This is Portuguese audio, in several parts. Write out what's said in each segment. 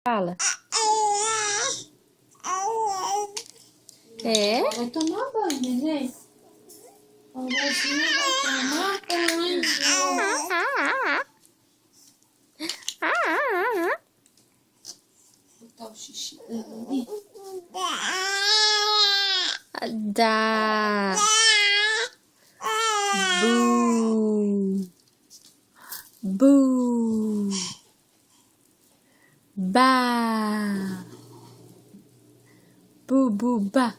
Fala. É? Vai tomar banho, neném. O Rosinha vai tomar banho. Vou botar o xixi dela ali. Dá. Bu. Bu. Ba. Bu, bu, ba.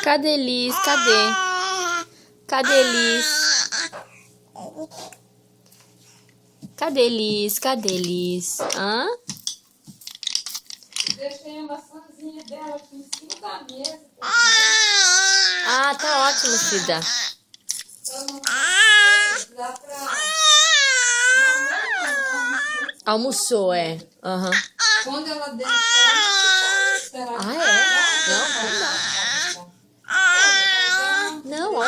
Cadê Liz? Cadê? Cadê Liz? Cadê Liz? Cadê Liz? Hã? Deixei a maçãzinha dela aqui em cima da mesa. Ah, tá ótimo, Cida. Dá pra... Almoçou, é. Aham. Quando ela der fome, esperar. Ah, é? Não, não dá. Não, ó.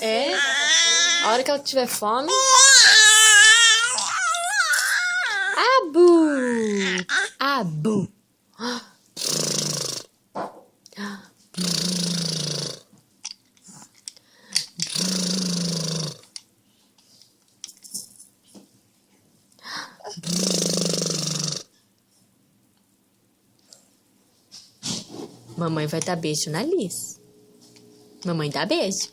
É? A hora que ela tiver fome. Abu! Abu! Mamãe vai dar beijo na Liz. Mamãe dá beijo.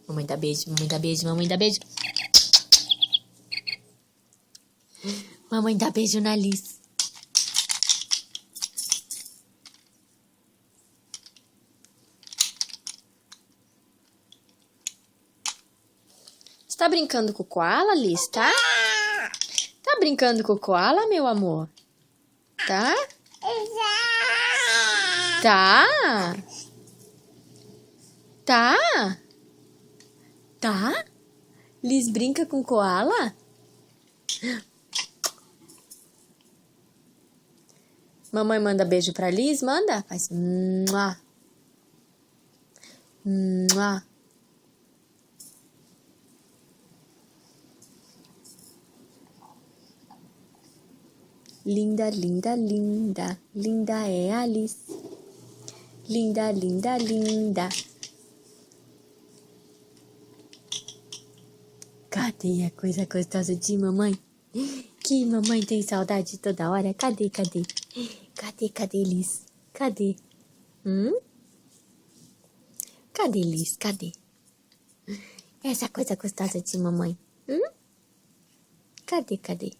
Mamãe dá beijo, mamãe dá beijo, mamãe dá beijo. Mamãe dá beijo na Liz. Você tá brincando com o koala, Liz, tá? Tá brincando com o koala, meu amor? Tá? Tá? Tá? Tá? Liz brinca com koala? Mamãe manda beijo pra Liz? Manda? Faz mua. Mua. Linda, linda, linda. Linda é a Liz. Linda, linda, linda. Cadê a coisa gostosa de mamãe? Que mamãe tem saudade toda hora. Cadê, cadê? Cadê, cadê Liz? Cadê? Cadê Liz? Cadê? Essa coisa gostosa de mamãe? Cadê, cadê?